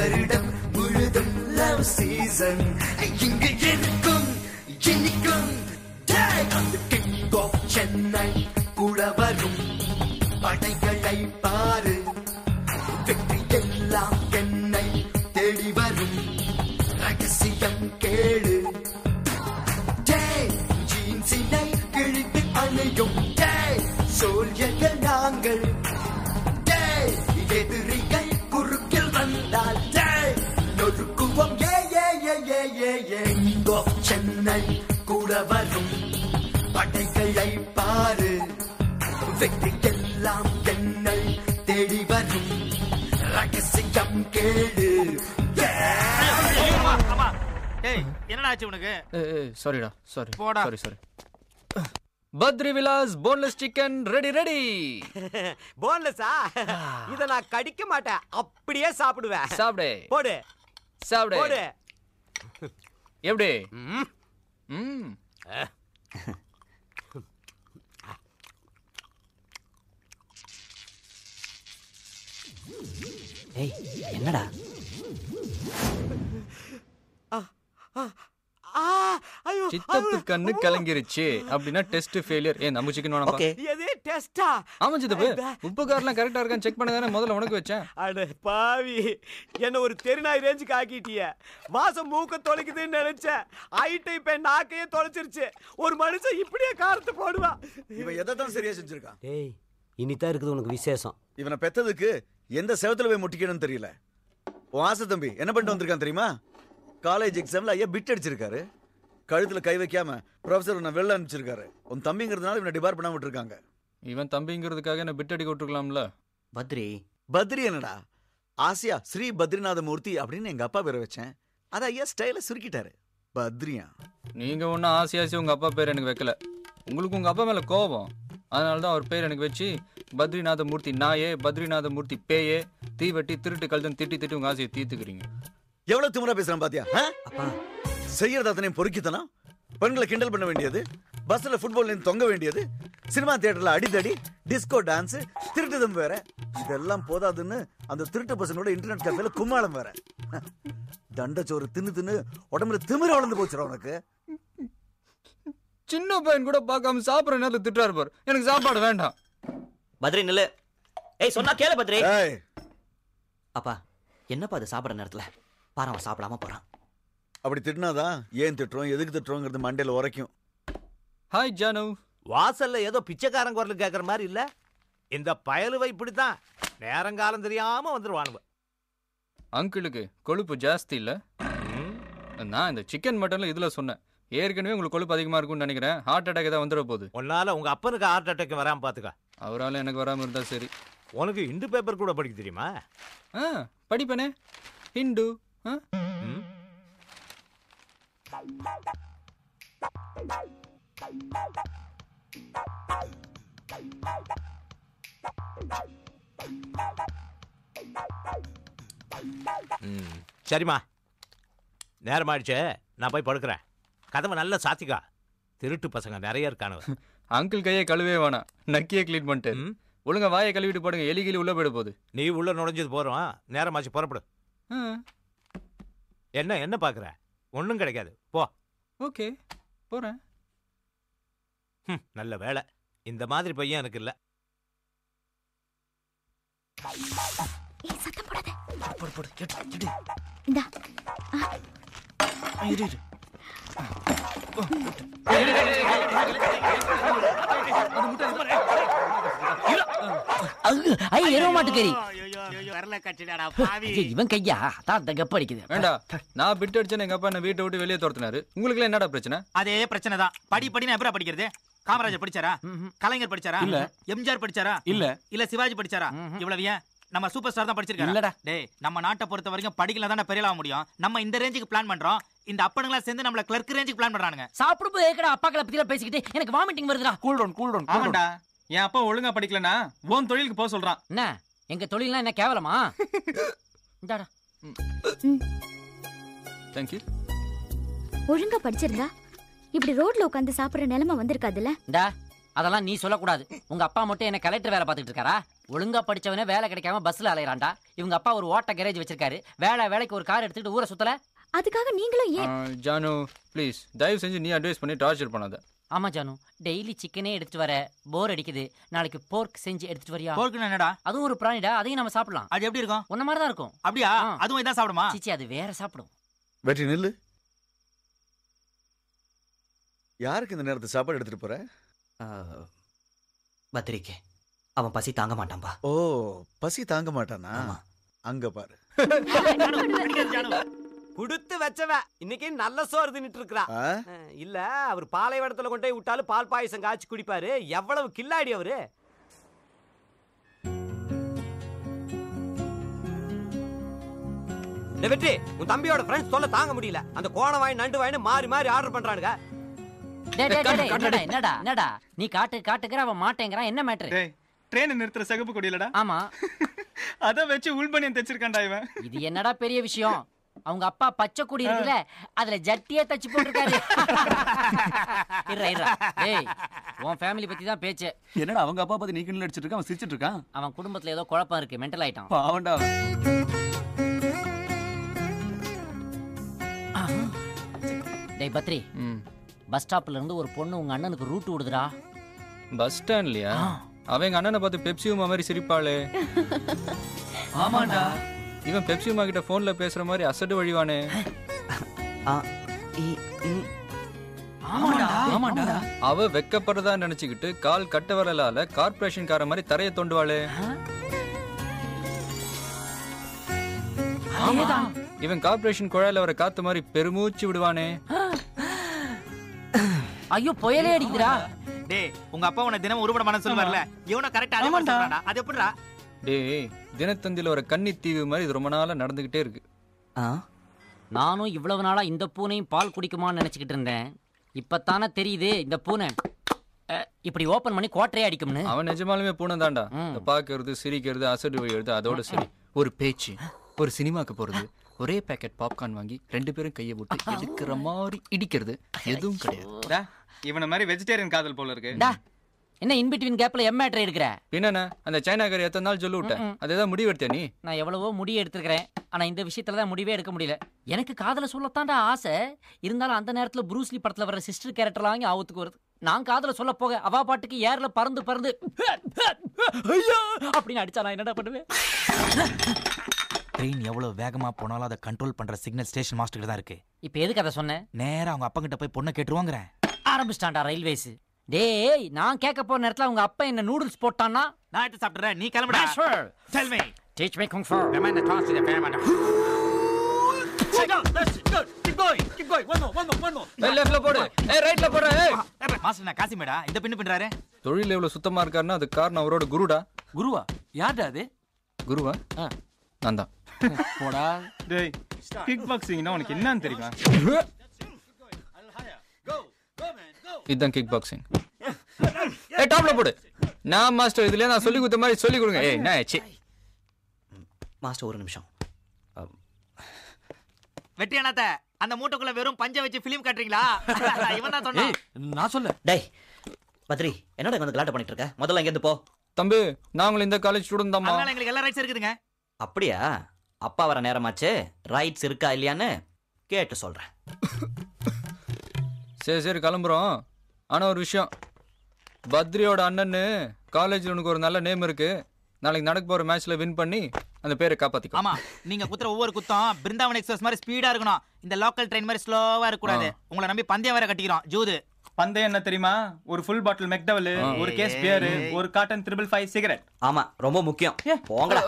வருடம் முழுதும் love season இங்கு இருக்கும் இனிக்கும் அந்த கிங் ஆஃப் சென்னை கூட வரும் படைகளை பாரு வெற்றி எல்லாம் என்னை தேடி வரும் ரகசியம் கேளு ஜீன்ஸினை கிழித்து அணையும் சோல்ஜர்கள் நாங்கள் எதிரிகள் குறுக்கில் வந்தால் நொறுக்குவோம் சென்னை கூட வரும் படைகளை பாரு வெற்றி எல்லாம் என்னை தேடி வரும் ரகசியம் கேளு. என்னடா ஆச்சு உனக்கு? சாரிடா சாரி போடா. Sorry Badri Vilas boneless chicken ready ready. போன்லெஸ்ஸா? இத நான் கடிக்க மாட்டேன், அப்படியே சாப்பிடுவேன். சாப்பிடு போடு சாப்பிடு போடு. எப்படி? ஏய் என்னடா? சித்தப்பு கண்ணு கலங்கிருச்சு அப்படின்னா டெஸ்ட் ஃபெயிலியர். ஏன் நம்ம சிக்கன் வேணாம்? ஓகே. எது டெஸ்டா? ஆமா சித்தப்பு, உப்பு காரெல்லாம் கரெக்டா இருக்கான்னு செக் பண்ண தானே முதல்ல உனக்கு வச்சேன். அட பாவி, என்ன ஒரு தெருநாய் ரேஞ்சுக்கு ஆக்கிட்டிய. வாசம் மூக்க தொலைக்குதுன்னு நினைச்சேன், ஐட்டை இப்ப நாக்கையே தொலைச்சிருச்சு. ஒரு மனுஷன் இப்படியே காரத்தை போடுவா. இவன் எதான் சரியா செஞ்சிருக்கான்? ஏய் இனிதான் இருக்குது உனக்கு விசேஷம். இவனை பெத்ததுக்கு எந்த செவத்துல போய் முட்டிக்கணும்னு தெரியல. உன் ஆசை தம்பி என்ன பண்ணிட்டு வந்திருக்கான் தெரியுமா? காலேஜ் எக்ஸாம்ல ஐயா பிட் அடிச்சிருக்காரு. கழுத்துல கை வைக்காம ப்ரொஃபசர் உன்னை வெளில அனுப்பிச்சிருக்காரு. உன் தம்பிங்கிறதுனால இவனை டிபார் பண்ணாம விட்டுருக்காங்க. இவன் தம்பிங்கிறதுக்காக என்ன பிட் அடிக்க விட்டுருக்கலாம்ல. பத்ரி என்னடா? ஆசியா ஸ்ரீ பத்ரிநாத மூர்த்தி அப்படின்னு எங்க அப்பா பேரை வச்சேன். அதை ஐயா ஸ்டைல சுருக்கிட்டாரு. பத்ரியா? நீங்க ஒன்னும் ஆசையாசி உங்க அப்பா பேர் எனக்கு வைக்கல. உங்களுக்கு உங்க அப்பா மேல கோபம், அதனாலதான் அவர் பேர் எனக்கு வச்சு பத்ரிநாத மூர்த்தி நாயே, பத்ரிநாத மூர்த்தி பேயே, தீவெட்டி திருட்டு கழுதன் திட்டி திட்டி உங்க ஆசையை தீர்த்துக்கிறீங்க. எவ்வளவு திமிரா பேசுறான் பாத்தியா? செய்யறது அத்தனையும் பொறுக்கித்தனா? பெண்களை கிண்டல் பண்ண வேண்டியது, பஸ்ல ஃபுட்பால் தொங்க வேண்டியது, சினிமா தியேட்டர்ல அடிதடி, டிஸ்கோ டான்ஸ், திருட்டுதம் வேற. இதெல்லாம் போதாதுன்னு அந்த திருட்டு பசங்களோட இன்டர்நெட் கஃபேல கும்மாளம் வேற. தண்டச்சோறு தின்னு தின்னு உடம்புல திமிர வளர்ந்து போச்சுடா உனக்கு. சின்ன பையன் கூட பார்க்காம சாப்பிடுற நேரத்துல திட்டுறாரு பாரு. எனக்கு சாப்பாடு வேண்டாம். பத்ரி நில்லு. ஏய் சொன்னா கேளு பத்ரி. ஏய் அப்பா என்னப்பா அது சாப்பிடுற நேரத்துல பாரு அவன் சாப்பிடாம போறான். அப்படி திட்டினாதான் ஏன் திட்டுறோம் எதுக்கு திட்டுறோங்கிறது மண்டையில உரைக்கும். ஹாய் ஜானு. வாசல்ல ஏதோ பிச்சைக்காரன் குரல் கேட்கற மாதிரி இல்ல? இந்த பயலுவை இப்படித்தான் நேரங்காலம் தெரியாம வந்துருவானுங்க. அங்கிளுக்கு கொழுப்பு ஜாஸ்தி இல்ல? நான் இந்த சிக்கன் மட்டன்ல இதுல சொன்னேன். ஏற்கனவே உங்களுக்கு கொழுப்பு அதிகமா இருக்கும்னு நினைக்கிறேன். ஹார்ட் அட்டாக் ஏதாவது வந்துட போகுது. உன்னால உங்க அப்பனுக்கு ஹார்ட் அட்டாக் வராம பாத்துக்க. அவரால் எனக்கு வராம இருந்தா சரி. உனக்கு இந்து பேப்பர் கூட படிக்க தெரியுமா? படிப்பனே ஹிந்து. சரிம்மா, நேரம் ஆயிடுச்சு, நான் போய் படுக்கிறேன். கதவை நல்லா சாத்திக்கா, திருட்டு பசங்க நிறைய இருக்கானுங்க. அங்கிள் கையை கழுவே வேணாம், நக்கியே கிளீன் பண்ணிட்டு ஒழுங்கா வாயை கழுவிட்டு போடுங்க. எலி கிளி உள்ள போயிட போகுது. நீ உள்ள நுழைஞ்சது போறோம், நேரமாச்சு புறப்படு. என்ன என்ன பாக்குற? ஒன்றும் கிடைக்காது, போ. ஓகே போறேன். நல்ல வேலை, இந்த மாதிரி பையன் எனக்கு இல்ல. சத்தம் போடாத. போடு போடு, கேட்டு இந்தா. இரு இரு. இவன் கையா தான் கப்ப அடிக்குது. வேண்டா, நான் பிட் அடிச்சேன், எங்க அப்பா என்ன வீட்டை விட்டு வெளியே துரத்துனாரு. உங்களுக்கு என்னடா பிரச்சனை? அதே பிரச்சனை தான். படி நான் எப்படி படிக்கிறது? காமராஜர் படிச்சாரா? கலைஞர் படிச்சாரா? இல்ல. எம்ஜிஆர் படிச்சாரா? இல்ல. இல்ல சிவாஜி படிச்சாரா? இவ்வளவு ஏன் நம்ம சூப்பர் ஸ்டார் தான் படிச்சிருக்காரு. இல்லடா டேய், நம்ம நாட்டை பொறுத்த வரைக்கும் படிக்கல தான பெரிய ஆக முடியும். நம்ம இந்த ரேஞ்சுக்கு பிளான் பண்றோம், இந்த அப்பனுங்களா சேர்ந்து நம்மள கிளர்க் ரேஞ்சுக்கு பிளான் பண்றானுங்க. சாப்பிடும்போது ஏக்கடா அப்பாக்களை பத்தில பேசிக்கிட்டு எனக்கு வாமிட்டிங் வருதுடா. Cool down. ஆமாடா, என் அப்பா ஒழுங்கா படிக்கலனா உன் தொழிலுக்கு போக சொல்றான். என்ன எங்க தொழில்னா என்ன கேவலமா? இந்தாடா. Thank you. ஒழுங்கா படிச்சிருந்தா இப்படி ரோட்ல உட்கார்ந்து சாப்பிடுற நிலைமை வந்திருக்காதுல்ல. அதெல்லாம் நீ சொல்லக்கூடாது. உங்க அப்பா மட்டும் என்ன கலெக்டர் வேலை பார்த்துட்டு இருக்காரா? ஒழுங்கா படிச்சவனே வேலை கிடைக்காம பஸ்ல அலையறான்டா. இவங்க அப்பா ஒரு ஓட்ட கேரேஜ் வச்சிருக்காரு. வேலைக்கு ஒரு கார் எடுத்துட்டு ஊரை சுத்தல. அதுக்காக நீங்களும் ஏன்? ஜானு ப்ளீஸ் தயவு செஞ்சு நீ அட்வைஸ் பண்ணி டார்ச்சர் பண்ணாத. ஆமா ஜானு, டெய்லி சிக்கனே எடுத்துட்டு வர போர் அடிக்குது. நாளைக்கு போர்க் செஞ்சு எடுத்துட்டு வரியா? போர்க் என்னடா? அதுவும் ஒரு பிராணிடா, அதையும் நம்ம சாப்பிடலாம். அது எப்படி இருக்கும்? உன்ன மாதிரி தான் இருக்கும். அப்படியா? அதுவும் இதான் சாப்பிடுமா? சீச்சி, அது வேற சாப்பிடும். வெற்றி நில்லு. யாருக்கு இந்த நேரத்தை சாப்பாடு எடுத்துட்டு போற? பத்ரிக்கு. அவன் பசி தாங்க மாட்டான்பா. ஓ, பசி தாங்க மாட்டானா? அங்க பாரு. குடுத்து வச்சவ இன்னைக்கு நல்ல சோறு தின்னுட்டு இருக்கா. இல்ல அவர் பாலைவனத்துல கொண்டு போய் விட்டாலும் பால் பாயசம் காய்ச்சி குடிப்பாரு. எவ்வளவு கில்லாடி அவரு. வெற்றி, உன் தம்பியோட ஃப்ரெண்ட்ஸ் சொல்ல தாங்க முடியல. அந்த கோண வாய் நண்டு வாயின்னு மாறி மாறி ஆர்டர் பண்றானுங்க. என்னடா நீ காட்டுக்கிற அவன் மாட்டேங்கிறான். என்ன மேட்டர்? ட்ரெயின் நிறுத்துற சகப்பு கொடியிலடா. ஆமா, அத வச்சு உள்பனியன் தச்சிருக்கான்டா இவன். இது என்னடா பெரிய விஷயம்? அவங்க அப்பா பச்சை கொடி இருக்குல்ல, அதுல ஜட்டியே தச்சு போட்டிருக்காரு. டேய், உன் ஃபேமிலி பத்தி தான் பேச்சு. என்னடா அவங்க அப்பா பத்தி நீ கிண்டல் அடிச்சிட்டு இருக்க, அவன் சிரிச்சிட்டு இருக்கான். அவன் குடும்பத்துல ஏதோ குழப்பம் இருக்கு, மென்டல் ஆயிட்டான். பாவண்டா. டேய் பத்ரி, பஸ் ஸ்டாப்ல இருந்து ஒரு பொண்ணு உங்க அண்ணனுக்கு ரூட் விடுதுடா. பஸ் ஸ்டாண்ட்லயா? அவன் எங்க அண்ணனை பார்த்து பெப்சி உமா மாதிரி சிரிப்பாளே. ஆமாண்டா. இவன் பெப்சி உமா கிட்ட போன்ல பேசுற மாதிரி அசடு வழிவானே. அவ வெக்கப்படுறதா நினைச்சுக்கிட்டு கால் கட்ட வரலால கார்பரேஷன் கார மாதிரி தரைய தோண்டுவாளே. இவன் கார்பரேஷன் குழாயில வர காத்து மாதிரி பெருமூச்சு விடுவானே. ஐயோ, புயலே அடிக்குதுடா. டேய், உங்க அப்பா உன தினம் உருப்பட மனசு சொல்வார்ல, இவன கரெக்ட்டா அதே மாதிரி சொல்றானடா. அது எப்படிடா? டேய், தினத்தந்தில ஒரு கன்னி தீவு மாதிரி இது ரொம்ப நாளா நடந்துகிட்டே இருக்கு. நானும் இவ்வளவு நாளா இந்த பூனையும் பால் குடிக்குமான்னு நினைச்சுக்கிட்டு இருந்தேன். இப்பத்தானே தெரியுது இந்த பூனை இப்படி ஓபன் பண்ணி கோட்டரே அடிக்கும்னு. அவன் நிஜமாலுமே பூனை தான்டா. பாக்குறது, சிரிக்கிறது, அசடு வழியிறது, அதோட சரி. ஒரு பேச்சு, ஒரு சினிமாக்கு போறது, ஒரே பேக்கெட் பாப்கார்ன் வாங்கி 2 பேரும் கையை விட்டு எடுக்கிற மாதிரி இடிக்கிறது எதுவும் கிடையாது. இவன மாதிரி வெஜிடேரியன் காதல் போல இருக்கு. என்ன இன் பிட்வீன் கேப்ல எம்மேட்டர் எடுக்கிற? பின்ன அந்த சைனாக்காரி எத்தனை நாள் சொல்லி விட்டேன், அதேதான் முடிவு எடுத்த நீ. நான் எவ்வளவோ முடிவு எடுத்துக்கிறேன், ஆனா இந்த விஷயத்துல தான் முடிவே எடுக்க முடியல. எனக்கு காதல சொல்லத்தான்டா ஆசை. இருந்தாலும் அந்த நேரத்துல ப்ரூஸ்லி படத்துல வர சிஸ்டர் கேரக்டர்லாம் வாங்கி ஆவத்துக்கு வருது. நான் காதல சொல்ல போக அவா பாட்டுக்கு ஏர்ல பறந்து அப்படின்னு அடிச்சா நான் என்னடா பண்ணுவேன்? ட்ரெயின் எவ்வளவு வேகமா போனாலும் அதை கண்ட்ரோல் பண்ற சிக்னல் ஸ்டேஷன் மாஸ்டர் தான் இருக்கு. இப்ப எதுக்கு அதை சொன்னேன்? நேரா அவங்க அப்பா கிட்ட போய் பொண்ணை கேட்டுருவாங்க. ஆரம்பிச்சிட்டான்டா ரயில்வேஸ். டேய், நான் கேட்க போற நேரத்துல உங்க அப்பா என்ன நூடுல்ஸ் போட்டான்னா நான் எடுத்து சாப்பிடுறேன், நீ கிளம்புடா. Tell me. Teach me kung fu. Remind the toss to the family. Keep going. One more. லெஃப்ட்ல போடு. ரைட்ல போடு. மாஸ்டர் நான் காசிமேடா, இந்த பின்னு பண்றாரு. தொழில் எவ்வளவு சுத்தமா இருக்காருன்னா அது காரணம் அவரோட குருடா. குருவா? யார்டா அது? குருவா? நான் தான். போடா. டேய், கிக் பாக்ஸிங்னா உனக்கு என்னன்னு தெரியுமா? இதுதான் கிக் பாக்ஸிங். டாப்ல போடு. நான் மாஸ்டர், இதுல நான் சொல்லி கொடுத்த மாதிரி சொல்லி கொடுங்க. என்ன ஆச்சு? மாஸ்டர் ஒரு நிமிஷம். வெற்றி அண்ணாத்த, அந்த மூட்டைக்குள்ள வெறும் பஞ்ச வச்சு ஃபிலிம் காட்டுறீங்களா? இவன் தான் சொன்னான். நான் சொல்ல. டேய் பத்ரி, என்னடா வந்து கலாட்ட பண்ணிட்டு இருக்க? முதல்ல இங்க இருந்து போ. தம்பி, நாங்களும் இந்த காலேஜ் ஸ்டூடண்ட் தான். அதனால எங்களுக்கு எல்லா ரைட்ஸ் இருக்குதுங்க. அப்படியா? அப்பா வர நேரமாச்சு, ரைட்ஸ் இருக்கா இல்லையான்னு கேட்டு சொல்றேன். சரி கிளம்புறோம். ஆனா ஒரு விஷயம், பத்ரியோட அண்ணன்னு காலேஜ்ல உனக்கு ஒரு நல்ல நேம் இருக்கு. நாளைக்கு நடக்க போற மேட்ச்ல வின் பண்ணி அந்த பேரை காப்பாத்திக்கோ. ஆமா, நீங்க குத்துற ஒவ்வொரு குத்தம் பிருந்தாவன் எக்ஸ்பிரஸ் மாதிரி ஸ்பீடா இருக்கணும். இந்த லோக்கல் ட்ரெயின் மாதிரி ஸ்லோவா இருக்க கூடாது. உங்களை நம்பி பந்தயம் வேற கட்டிக்கிறோம். ஜூது பந்தயம் என்ன தெரியுமா? ஒரு ஃபுல் பாட்டில் மெக்டவல், ஒரு கேஸ் பியர், ஒரு காட்டன் 555 சிகரெட். ஆமா, ரொம்ப முக்கியம். போங்கடா.